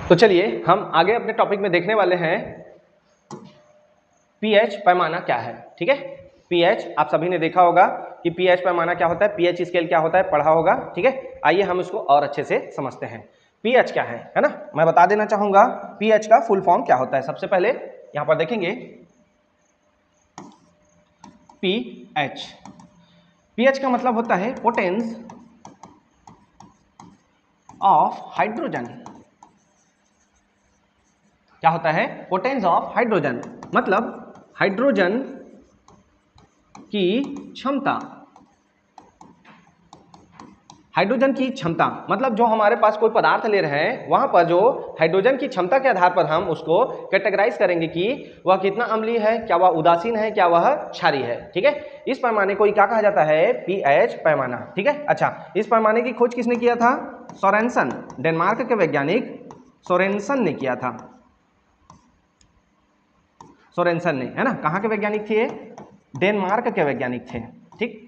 तो चलिए हम आगे अपने टॉपिक में देखने वाले हैं पीएच पैमाना क्या है। ठीक है, पीएच आप सभी ने देखा होगा कि पीएच पैमाना क्या होता है, पीएच स्केल क्या होता है, पढ़ा होगा। ठीक है, आइए हम इसको और अच्छे से समझते हैं। पीएच क्या है ना, मैं बता देना चाहूंगा पीएच का फुल फॉर्म क्या होता है। सबसे पहले यहां पर देखेंगे पीएच। पीएच का मतलब होता है पोटेंस ऑफ हाइड्रोजन। क्या होता है, पोटेंस ऑफ हाइड्रोजन, मतलब हाइड्रोजन की क्षमता। हाइड्रोजन की क्षमता मतलब जो हमारे पास कोई पदार्थ ले रहे हैं वहां पर जो हाइड्रोजन की क्षमता के आधार पर हम उसको कैटेगराइज करेंगे कि वह कितना अम्लीय है, क्या वह उदासीन है, क्या वह क्षारीय है। ठीक है, इस पैमाने को क्या कहा जाता है, पीएच पैमाना। ठीक है, अच्छा, इस पैमाने की खोज किसने किया था, सोरेनसन, डेनमार्क के वैज्ञानिक सोरेनसन ने किया था। सोरेनसन ने, है ना, कहाँ के वैज्ञानिक थे, डेनमार्क के वैज्ञानिक थे। ठीक,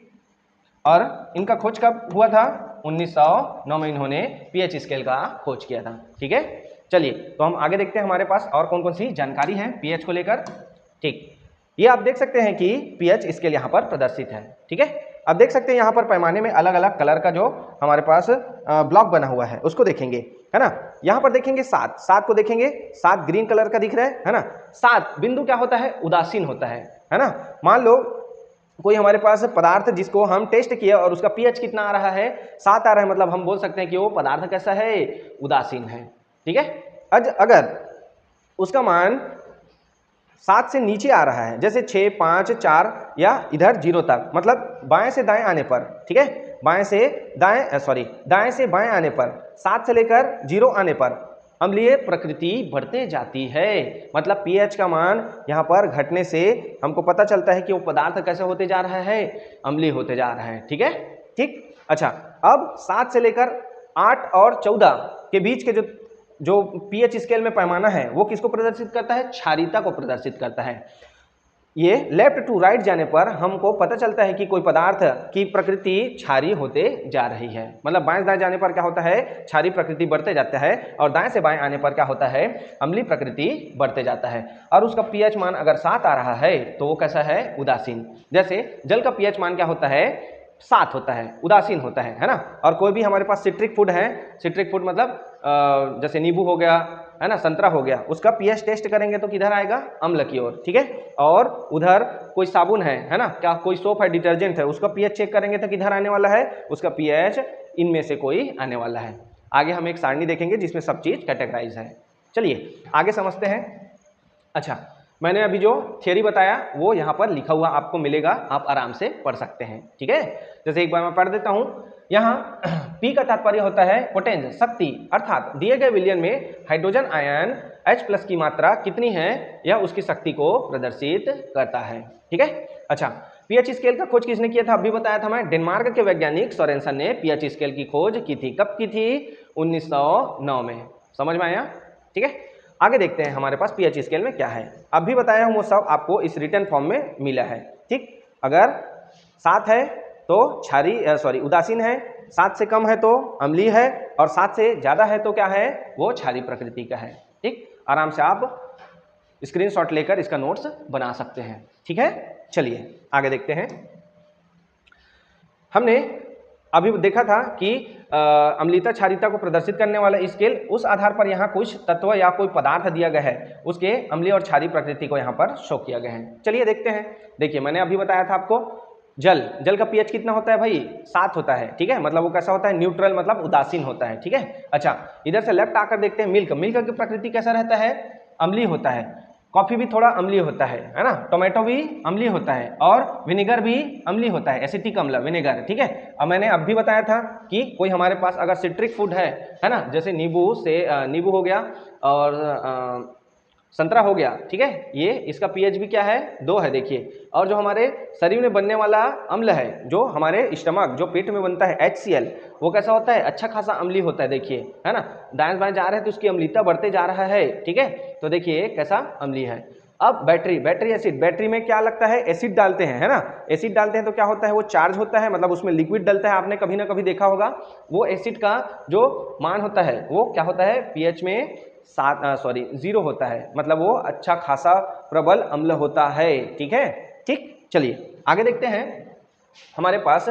और इनका खोज कब हुआ था, 1909 में इन्होंने पीएच स्केल का खोज किया था। ठीक है, चलिए तो हम आगे देखते हैं हमारे पास और कौन कौन सी जानकारी है पीएच को लेकर। ठीक, ये आप देख सकते हैं कि पीएच स्केल यहाँ पर प्रदर्शित है। ठीक है, अब देख सकते हैं यहाँ पर पैमाने में अलग अलग कलर का जो हमारे पास ब्लॉक बना हुआ है उसको देखेंगे, है ना। यहाँ पर देखेंगे 7 को देखेंगे, 7 ग्रीन कलर का दिख रहा है ना। 7 बिंदु क्या होता है, उदासीन होता है ना। मान लो कोई हमारे पास पदार्थ जिसको हम टेस्ट किए और उसका पीएच कितना आ रहा है, 7 आ रहा है, मतलब हम बोल सकते हैं कि वो पदार्थ कैसा है, उदासीन है। ठीक है, अगर उसका मान 7 से नीचे आ रहा है, जैसे 6, 5, 4 या इधर 0 तक, मतलब बाएं से दाएं आने पर, ठीक है, दाएं से बाएं आने पर, 7 से लेकर 0 आने पर अम्लीय प्रकृति बढ़ते जाती है। मतलब पीएच का मान यहाँ पर घटने से हमको पता चलता है कि वो पदार्थ कैसे होते जा रहा है, अम्लीय होते जा रहा है। ठीक है, ठीक, अच्छा, अब 7 से लेकर 8 और 14 के बीच के जो पीएच स्केल में पैमाना है वो किसको प्रदर्शित करता है, क्षारीयता को प्रदर्शित करता है। ये लेफ्ट टू राइट जाने पर हमको पता चलता है कि कोई पदार्थ की प्रकृति क्षारीय होते जा रही है। मतलब बाएं दाएं जाने पर क्या होता है, क्षारीय प्रकृति बढ़ते जाता है, और दाएं से बाएं आने पर क्या होता है, अम्लीय प्रकृति बढ़ते जाता है। और उसका पीएच मान अगर 7 आ रहा है तो वो कैसा है, उदासीन। जैसे जल का पीएच मान क्या होता है, 7 होता है, उदासीन होता है ना। और कोई भी हमारे पास सिट्रिक फूड है, सिट्रिक फूड मतलब जैसे नींबू हो गया, है ना, संतरा हो गया, उसका पीएच टेस्ट करेंगे तो किधर आएगा, अम्ल की ओर। ठीक है, और उधर कोई साबुन है ना, क्या कोई सोप है, डिटर्जेंट है, उसका पीएच चेक करेंगे तो किधर आने वाला है, उसका पीएच इनमें से कोई आने वाला है। आगे हम एक सारणी देखेंगे जिसमें सब चीज कैटेगराइज है। चलिए आगे समझते हैं। अच्छा, मैंने अभी जो थियरी बताया वो यहाँ पर लिखा हुआ आपको मिलेगा, आप आराम से पढ़ सकते हैं। ठीक है, जैसे एक बार मैं पढ़ देता हूँ। यहाँ P का तात्पर्य होता है पोटेंस, शक्ति, अर्थात दिए गए विलयन में हाइड्रोजन आयन H+ की मात्रा कितनी है यह उसकी शक्ति को प्रदर्शित करता है। ठीक है, अच्छा, पीएच स्केल का खोज किसने किया था, अभी बताया था मैं, डेनमार्क के वैज्ञानिक सोरेनसन ने पीएच स्केल की खोज की थी। कब की थी, 1909 में। समझ में आया। ठीक है, आगे देखते हैं हमारे पास पीएच स्केल में क्या है। अभी बताया हूं वो सब आपको इस रिटन फॉर्म में मिला है। ठीक, अगर 7 है तो उदासीन है, 7 से कम है तो अम्लीय है, और 7 से ज्यादा है तो क्या है, वो क्षारीय प्रकृति का है। ठीक, आराम से आप स्क्रीनशॉट लेकर इसका नोट्स बना सकते हैं। ठीक है, चलिए आगे देखते हैं। हमने अभी देखा था कि अम्लीयता क्षारीयता को प्रदर्शित करने वाला स्केल, उस आधार पर यहाँ कुछ तत्व या कोई पदार्थ दिया गया है, उसके अम्लीय और क्षारीय प्रकृति को यहाँ पर शो किया गया है। चलिए देखते हैं। देखिए मैंने अभी बताया था आपको, जल का पीएच कितना होता है भाई, 7 होता है। ठीक है, मतलब वो कैसा होता है, न्यूट्रल, मतलब उदासीन होता है। ठीक है, अच्छा, इधर से लेफ्ट आकर देखते हैं मिल्क की प्रकृति कैसा रहता है, अम्लीय होता है। कॉफी भी थोड़ा अम्लीय होता है ना, टोमेटो भी अम्लीय होता है, और विनेगर भी अम्लीय होता है, एसिटिक अम्ल, विनेगर। ठीक है, अब मैंने अब भी बताया था कि कोई हमारे पास अगर सिट्रिक फूड है ना, जैसे नींबू हो गया और संतरा हो गया। ठीक है, ये इसका पीएच भी क्या है, 2 है। देखिए, और जो हमारे शरीर में बनने वाला अम्ल है, जो हमारे स्टमक, जो पेट में बनता है, HCl, वो कैसा होता है, अच्छा खासा अम्लीय होता है। देखिए, है ना, दाएं बाएं जा रहे हैं तो उसकी अम्लीयता बढ़ते जा रहा है। ठीक है, तो देखिए कैसा अम्लीय है। अब बैटरी एसिड, बैटरी में क्या लगता है, एसिड डालते हैं, है ना, एसिड डालते हैं तो क्या होता है, वो चार्ज होता है, मतलब उसमें लिक्विड डलता है। आपने कभी ना कभी देखा होगा, वो एसिड का जो मान होता है वो क्या होता है, पीएच में 0 होता है, मतलब वो अच्छा खासा प्रबल अम्ल होता है। ठीक है, ठीक, चलिए आगे देखते हैं। हमारे पास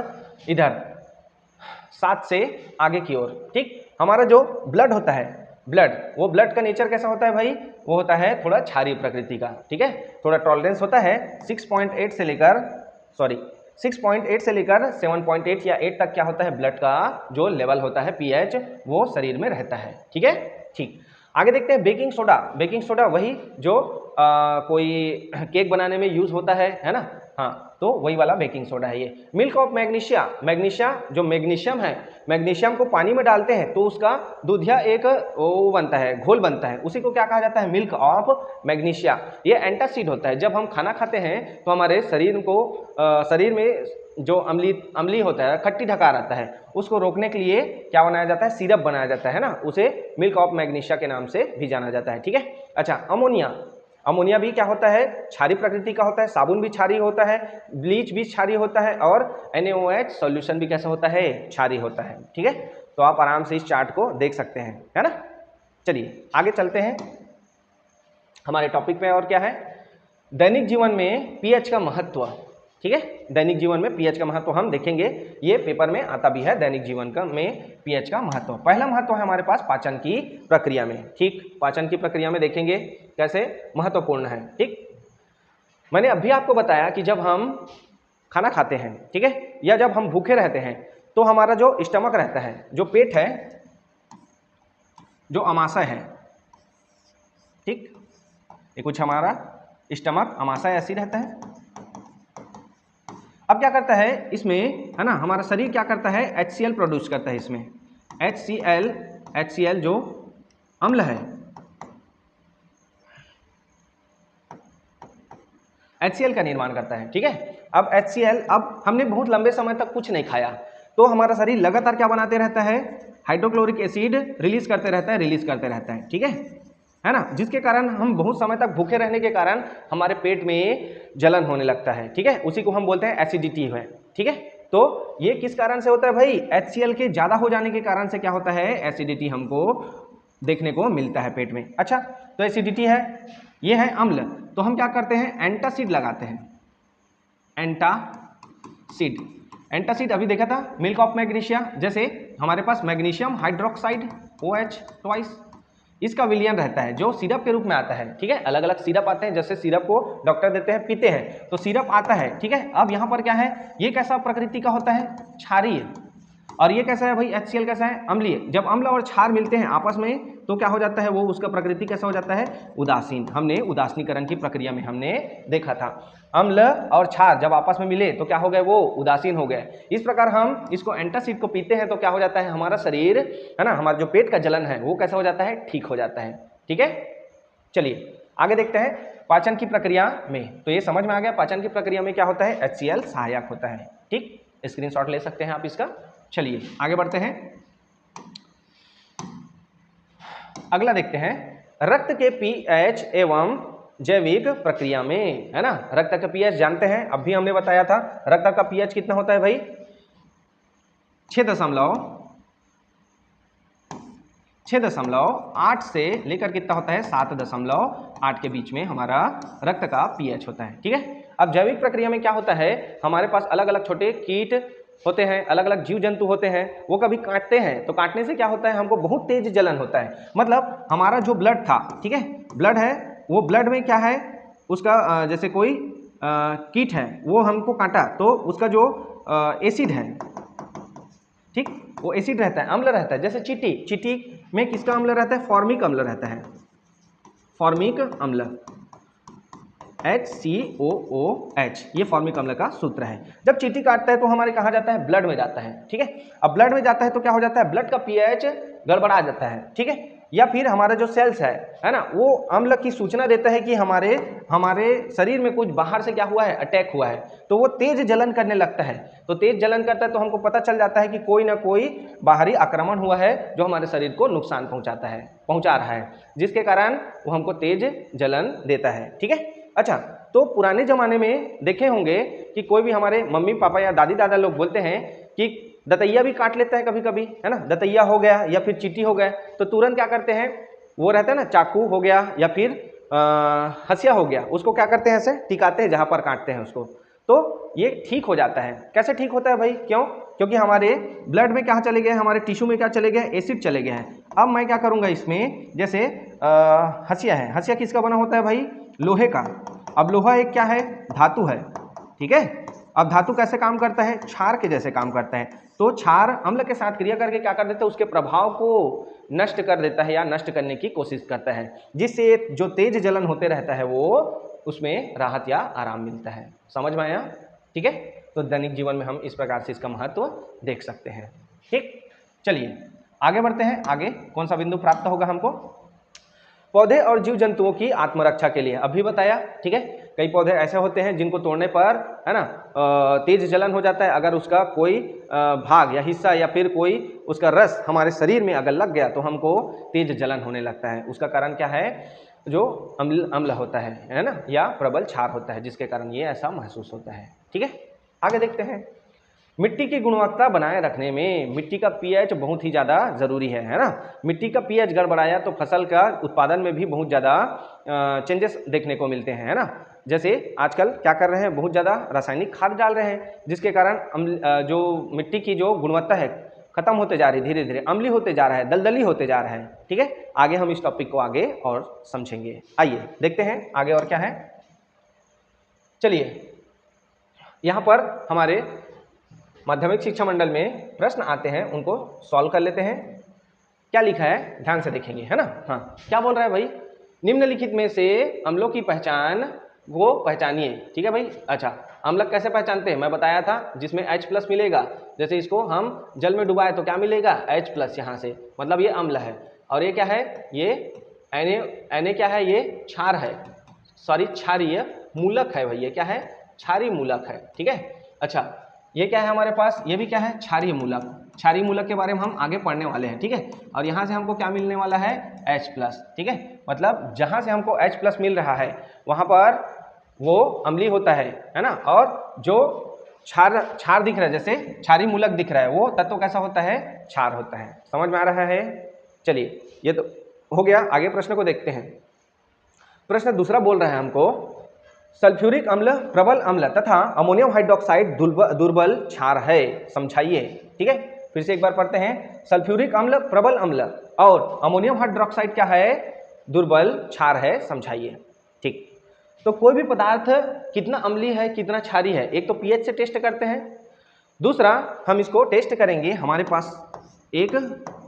इधर 7 से आगे की ओर, ठीक, हमारा जो ब्लड होता है, वो ब्लड का नेचर कैसा होता है भाई, वो होता है थोड़ा क्षारीय प्रकृति का। ठीक है, थोड़ा टॉलरेंस होता है 6.8 से लेकर 7.8 या 8 तक क्या होता है, ब्लड का जो लेवल होता है पीएच वो शरीर में रहता है। ठीक है, ठीक, आगे देखते हैं बेकिंग सोडा। बेकिंग सोडा वही जो कोई केक बनाने में यूज होता है ना, हाँ, तो वही वाला बेकिंग सोडा है ये। मिल्क ऑफ मैग्नीशिया, जो मैग्नीशियम है, मैग्नीशियम को पानी में डालते हैं तो उसका दूधिया एक वो बनता है, घोल बनता है, उसी को क्या कहा जाता है, मिल्क ऑफ मैग्नीशिया। ये एंटासिड होता है। जब हम खाना खाते हैं तो हमारे शरीर में जो अम्ली होता है, खट्टी ढकार आता है, उसको रोकने के लिए क्या बनाया जाता है, सिरप बनाया जाता है ना, उसे मिल्क ऑफ मैग्नीशिया के नाम से भी जाना जाता है। ठीक है, अच्छा, अमोनिया भी क्या होता है, क्षारीय प्रकृति का होता है। साबुन भी क्षारीय होता है, ब्लीच भी क्षारीय होता है, और NaOH सॉल्यूशन भी कैसा होता है, क्षारीय होता है। ठीक है, तो आप आराम से इस चार्ट को देख सकते हैं, है ना। चलिए आगे चलते हैं हमारे टॉपिक पे। और क्या है, दैनिक जीवन में पीएच का महत्व। ठीक है, दैनिक जीवन में पीएच का महत्व हम देखेंगे, ये पेपर में आता भी है, दैनिक जीवन का में पीएच का महत्व। पहला महत्व है हमारे पास पाचन की प्रक्रिया में। ठीक, पाचन की प्रक्रिया में देखेंगे कैसे महत्वपूर्ण है। ठीक, मैंने अभी आपको बताया कि जब हम खाना खाते हैं, ठीक है, या जब हम भूखे रहते हैं, तो हमारा जो स्टमक रहता है, जो पेट है, जो अमाशय है, ठीक, ये कुछ हमारा स्टमक अमाशय ऐसी रहता है। अब क्या करता है इसमें, है ना, हमारा शरीर क्या करता है, HCl प्रोड्यूस करता है इसमें। HCl जो अम्ल है, HCl का निर्माण करता है। ठीक है, अब HCl, अब हमने बहुत लंबे समय तक कुछ नहीं खाया, तो हमारा शरीर लगातार क्या बनाते रहता है, हाइड्रोक्लोरिक एसिड रिलीज करते रहता है। ठीक है ना, जिसके कारण हम बहुत समय तक भूखे रहने के कारण हमारे पेट में जलन होने लगता है। ठीक है, उसी को हम बोलते हैं एसिडिटी है। ठीक है, तो ये किस कारण से होता है भाई, HCl के ज्यादा हो जाने के कारण से क्या होता है, एसिडिटी हमको देखने को मिलता है पेट में। अच्छा, तो एसिडिटी है, ये है अम्ल, तो हम क्या करते हैं, एंटासिड लगाते हैं। एंटासिड अभी देखा था, मिल्क ऑफ मैग्नीशिया, जैसे हमारे पास मैग्नीशियम हाइड्रोक्साइड OH ट्वाइस, इसका विलयन रहता है जो सिरप के रूप में आता है। ठीक है, अलग अलग सिरप आते हैं, जैसे सिरप को डॉक्टर देते हैं, पीते हैं, तो सिरप आता है। ठीक है, अब यहाँ पर क्या है, ये कैसा प्रकृति का होता है, क्षारीय, और ये कैसा है भाई, HCl कैसा है, अम्लीय। जब अम्ल और क्षार मिलते हैं आपस में तो क्या हो जाता है, वो उसका प्रकृति कैसा हो जाता है, उदासीन। हमने उदासीनीकरण की प्रक्रिया में हमने देखा था, अम्ल और क्षार जब आपस में मिले तो क्या हो गए, वो उदासीन हो गए। इस प्रकार हम इसको एंटासिड को पीते हैं तो क्या हो जाता है, हमारा शरीर, है ना, हमारा जो पेट का जलन है वो कैसा हो जाता है, ठीक हो जाता है। ठीक है, चलिए आगे देखते हैं पाचन की प्रक्रिया में। तो ये समझ में आ गया, पाचन की प्रक्रिया में क्या होता है, HCl सहायक होता है। ठीक, स्क्रीनशॉट ले सकते हैं आप इसका। चलिए आगे बढ़ते हैं, अगला देखते हैं, रक्त के पीएच एवं जैविक प्रक्रिया में, है ना। रक्त का पीएच जानते हैं, अभी हमने बताया था, रक्त का पीएच कितना होता है भाई, 6.8 से लेकर कितना होता है, 7.8 के बीच में हमारा रक्त का पीएच होता है। ठीक है, अब जैविक प्रक्रिया में क्या होता है, हमारे पास अलग अलग छोटे कीट होते हैं, अलग अलग जीव जंतु होते हैं, वो कभी काटते हैं तो काटने से क्या होता है, हमको बहुत तेज जलन होता है। मतलब हमारा जो ब्लड था, ठीक है, ब्लड है, वो ब्लड में क्या है, उसका जैसे कोई कीट है, वो हमको काटा तो उसका जो एसिड है, ठीक, वो एसिड रहता है, अम्ल रहता है। जैसे चींटी में किसका अम्ल रहता है, फॉर्मिक अम्ल रहता है, फॉर्मिक अम्ल, HCOOH, ये फॉर्मिक अम्ल का सूत्र है। जब चींटी काटता है तो हमारे कहाँ जाता है, ब्लड में जाता है। ठीक है, अब ब्लड में जाता है तो क्या हो जाता है, ब्लड का पीएच गड़बड़ा जाता है। ठीक है, या फिर हमारा जो सेल्स है ना, वो अम्ल की सूचना देता है कि हमारे शरीर में कुछ बाहर से क्या हुआ है, अटैक हुआ है, तो वो तेज जलन करने लगता है। तो तेज जलन करता है तो हमको पता चल जाता है कि कोई ना कोई बाहरी आक्रमण हुआ है जो हमारे शरीर को नुकसान पहुंचा रहा है, जिसके कारण वो हमको तेज जलन देता है। ठीक है, अच्छा, तो पुराने जमाने में देखे होंगे कि कोई भी हमारे मम्मी पापा या दादी दादा लोग बोलते हैं कि दतैया भी काट लेता है कभी कभी, है ना, दतैया हो गया या फिर चींटी हो गया, तो तुरंत क्या करते हैं, वो रहता है ना, चाकू हो गया या फिर हंसिया हो गया, उसको क्या करते हैं, ऐसे टिकाते हैं जहाँ पर काटते हैं उसको, तो ये ठीक हो जाता है। कैसे ठीक होता है भाई, क्यों? क्योंकि हमारे ब्लड में क्या चले गए, हमारे टिश्यू में क्या चले गए, एसिड चले गए हैं। अब मैं क्या करूँगा इसमें, जैसे हंसिया है, हंसिया किसका बना होता है भाई, लोहे का। अब लोहा एक क्या है, धातु है, ठीक है। अब धातु कैसे काम करता है, क्षार के जैसे काम करता है। तो क्षार अम्ल के साथ क्रिया करके क्या कर देता है, उसके प्रभाव को नष्ट कर देता है या नष्ट करने की कोशिश करता है, जिससे जो तेज जलन होते रहता है वो उसमें राहत या आराम मिलता है। समझ में आया? ठीक है। तो दैनिक जीवन में हम इस प्रकार से इसका महत्व देख सकते हैं। ठीक, चलिए आगे बढ़ते हैं। आगे कौन सा बिंदु प्राप्त होगा हमको, पौधे और जीव जंतुओं की आत्मरक्षा के लिए, अभी बताया, ठीक है। कई पौधे ऐसे होते हैं जिनको तोड़ने पर, है ना, तेज जलन हो जाता है। अगर उसका कोई भाग या हिस्सा या फिर कोई उसका रस हमारे शरीर में अगर लग गया तो हमको तेज जलन होने लगता है। उसका कारण क्या है, जो अम्ल होता है ना, या प्रबल क्षार होता है, जिसके कारण ये ऐसा महसूस होता है। ठीक है, आगे देखते हैं। मिट्टी की गुणवत्ता बनाए रखने में मिट्टी का पीएच बहुत ही ज़्यादा ज़रूरी है ना। मिट्टी का पीएच गड़बड़ाया तो फसल का उत्पादन में भी बहुत ज़्यादा चेंजेस देखने को मिलते हैं, है ना। जैसे आजकल क्या कर रहे हैं, बहुत ज़्यादा रासायनिक खाद डाल रहे हैं, जिसके कारण जो मिट्टी की जो गुणवत्ता है खत्म होते जा रही, धीरे धीरे अम्लीय होते जा रहा है, दलदली होते जा रहा है। ठीक है, आगे हम इस टॉपिक को आगे और समझेंगे। आइए देखते हैं आगे और क्या है। चलिए, यहाँ पर हमारे माध्यमिक शिक्षा मंडल में प्रश्न आते हैं, उनको सॉल्व कर लेते हैं। क्या लिखा है ध्यान से देखेंगे, है ना। हाँ, क्या बोल रहा है भाई, निम्नलिखित में से अम्लों की पहचान वो पहचानिए। ठीक है भाई। अच्छा, अम्ल कैसे पहचानते हैं, मैं बताया था, जिसमें H+ मिलेगा। जैसे इसको हम जल में डुबाए तो क्या मिलेगा, H+, यहाँ से, मतलब ये अम्ल है। और ये क्या है, ये Na क्या है, ये क्षार है, सॉरी क्षारीय मूलक है भाई, ये क्या है, क्षारीय मूलक है। ठीक है। अच्छा, ये क्या है हमारे पास, ये भी क्या है, क्षारीय मूलक। क्षारीय मूलक के बारे में हम आगे पढ़ने वाले हैं। ठीक है, और यहाँ से हमको क्या मिलने वाला है, H+। ठीक है, मतलब जहाँ से हमको H+ मिल रहा है वहाँ पर वो अम्लीय होता है ना। और जो क्षार दिख रहा है, जैसे क्षारीय मूलक दिख रहा है, वो तत्व कैसा होता है, क्षार होता है। समझ में आ रहा है? चलिए, ये तो हो गया। आगे प्रश्न को देखते हैं। प्रश्न दूसरा बोल रहा है हमको, सल्फ्यूरिक अम्ल प्रबल अम्ल तथा अमोनियम हाइड्रोक्साइड दुर्बल क्षार है, समझाइए। ठीक है, फिर से एक बार पढ़ते हैं। सल्फ्यूरिक अम्ल प्रबल अम्ल और अमोनियम हाइड्रोक्साइड क्या है, दुर्बल क्षार है, समझाइए। ठीक, तो कोई भी पदार्थ कितना अम्लीय है कितना क्षारीय है, एक तो पीएच से टेस्ट करते हैं, दूसरा हम इसको टेस्ट करेंगे, हमारे पास एक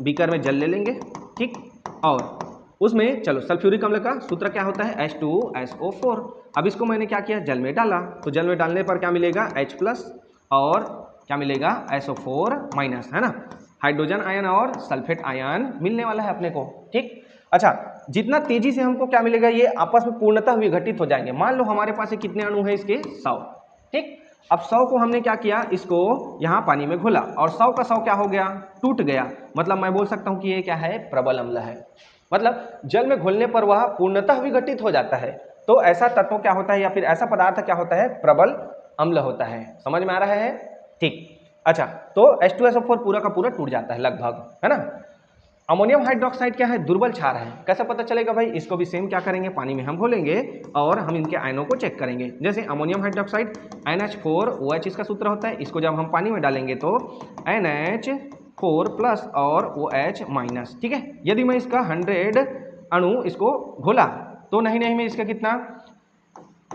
बीकर में जल ले लेंगे, ठीक, और उसमें चलो सल्फ्यूरिक अम्ल का सूत्र क्या होता है, H2SO4। अब इसको मैंने क्या किया, जल में डाला, तो जल में डालने पर क्या मिलेगा, H+ और क्या मिलेगा, SO4-, है ना। हाइड्रोजन आयन और सल्फेट आयन मिलने वाला है अपने को। ठीक, अच्छा, जितना तेजी से हमको क्या मिलेगा, ये आपस में पूर्णतः विघटित हो जाएंगे। मान लो हमारे पास कितने अणु हैं इसके, 100। ठीक, अब 100 को हमने क्या किया, इसको यहाँ पानी में घोला और 100 का 100 क्या हो गया, टूट गया। मतलब मैं बोल सकता हूँ कि ये क्या है, प्रबल अम्ल है। मतलब जल में घुलने पर वह पूर्णतः विघटित हो जाता है। तो ऐसा तत्व क्या होता है या फिर ऐसा पदार्थ क्या होता है, प्रबल अम्ल होता है। समझ में आ रहा है? ठीक, अच्छा, तो H2SO4 पूरा का पूरा टूट जाता है लगभग, है ना। अमोनियम हाइड्रोक्साइड क्या है, दुर्बल क्षार है। कैसे पता चलेगा भाई, इसको भी सेम क्या करेंगे, पानी में हम घोलेंगे और हम इनके आयनों को चेक करेंगे। जैसे अमोनियम हाइड्रोक्साइड NH4OH इसका सूत्र होता है, इसको जब हम पानी में डालेंगे तो NH4+ और OH-। ठीक है, यदि मैं इसका 100 अणु इसको घोला तो नहीं में इसका कितना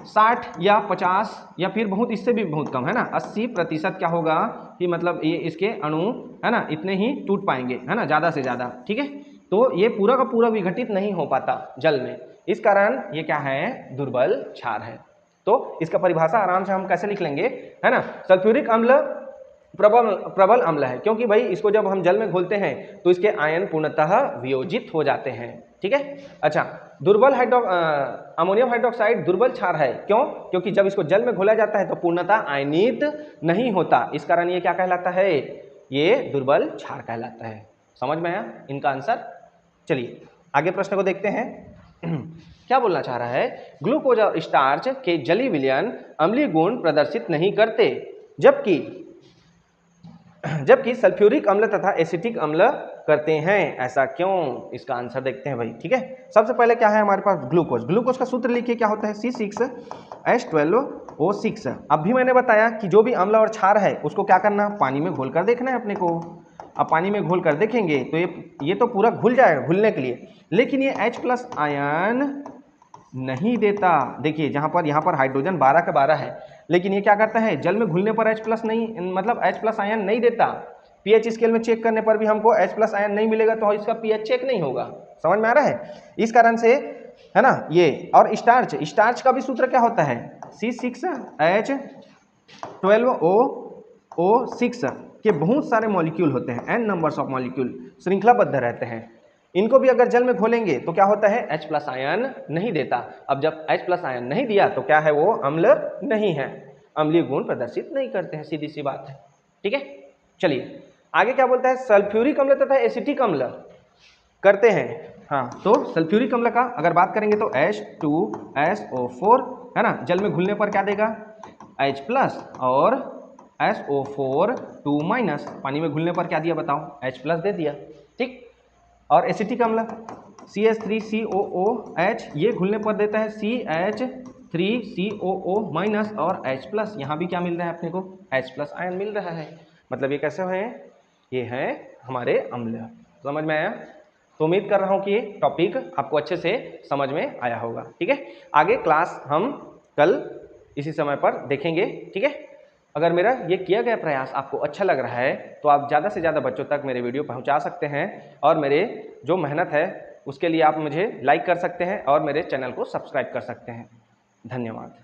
60 या 50 या फिर बहुत इससे भी बहुत कम, है ना, 80% क्या होगा कि मतलब ये इसके अणु, है ना, इतने ही टूट पाएंगे, है ना, ज़्यादा से ज़्यादा। ठीक है, तो ये पूरा का पूरा विघटित नहीं हो पाता जल में, इस कारण ये क्या है, दुर्बल क्षार है। तो इसका परिभाषा आराम से हम कैसे लिख लेंगे, है ना। सल्फ्यूरिक अम्ल प्रबल अम्ल है, क्योंकि भाई इसको जब हम जल में घोलते हैं तो इसके आयन पूर्णतः वियोजित हो जाते हैं। ठीक है, अच्छा, दुर्बल अमोनियम हाइड्रोक्साइड दुर्बल क्षार है, क्यों, क्योंकि जब इसको जल में घोला जाता है तो पूर्णतः आयनित नहीं होता, इस कारण ये क्या कहलाता है, ये दुर्बल क्षार कहलाता है। समझ में आया इनका आंसर? चलिए आगे प्रश्न को देखते हैं। क्या बोलना चाह रहा है, ग्लूकोज और स्टार्च के जलीय विलयन अम्लीय गुण प्रदर्शित नहीं करते, जबकि सल्फ्यूरिक अम्ल तथा एसिटिक अम्ल करते हैं, ऐसा क्यों? इसका आंसर देखते हैं भाई, ठीक है। सबसे पहले क्या है हमारे पास ग्लूकोज। ग्लूकोज का सूत्र लिखिए, क्या होता है C6H12O6। अब भी मैंने बताया कि जो भी अम्ल और क्षार है उसको क्या करना, पानी में घोल कर देखना है अपने को। अब पानी में घोल कर देखेंगे तो ये तो पूरा घुल जाएगा घुलने के लिए, लेकिन ये H+ आयन नहीं देता। देखिए यहाँ पर हाइड्रोजन 12 का 12 है, लेकिन ये क्या करता है, जल में घुलने पर H+ नहीं, मतलब H+ आयन नहीं देता। पीएच स्केल में चेक करने पर भी हमको H+ आयन नहीं मिलेगा, तो इसका पीएच चेक नहीं होगा। समझ में आ रहा है? इस कारण से है ना ये। और स्टार्च का भी सूत्र क्या होता है, C6H12O6 के बहुत सारे मॉलिक्यूल होते हैं, n नंबर्स ऑफ मॉलिक्यूल श्रृंखलाबद्ध रहते हैं। इनको भी अगर जल में घोलेंगे तो क्या होता है, H+ आयन नहीं देता। अब जब H+ आयन नहीं दिया तो क्या है, वो अम्ल नहीं है, अम्लीय गुण प्रदर्शित नहीं करते हैं, सीधी सी बात है, ठीक है। चलिए आगे क्या बोलता है, सल्फ्यूरिक अम्ल तथा एसिटिक अम्ल करते हैं। हाँ, तो सल्फ्यूरिक अम्ल का अगर बात करेंगे तो H2SO4 है ना, जल में घुलने पर क्या देगा, H+, और SO4 2-, पानी में घुलने पर क्या दिया बताओ, H+ दे दिया, ठीक। और एसिटिक अम्ल CH3COOH, ये घुलने पर देता है CH3COO- और H+, यहाँ भी क्या मिल रहा है अपने को, H+ आयन मिल रहा है। मतलब ये कैसे हैं, ये हैं हमारे अम्ल। समझ में आया? तो उम्मीद कर रहा हूँ कि ये टॉपिक आपको अच्छे से समझ में आया होगा, ठीक है। आगे क्लास हम कल इसी समय पर देखेंगे, ठीक है। अगर मेरा ये किया गया प्रयास आपको अच्छा लग रहा है तो आप ज़्यादा से ज़्यादा बच्चों तक मेरे वीडियो पहुंचा सकते हैं, और मेरे जो मेहनत है उसके लिए आप मुझे लाइक कर सकते हैं और मेरे चैनल को सब्सक्राइब कर सकते हैं। धन्यवाद।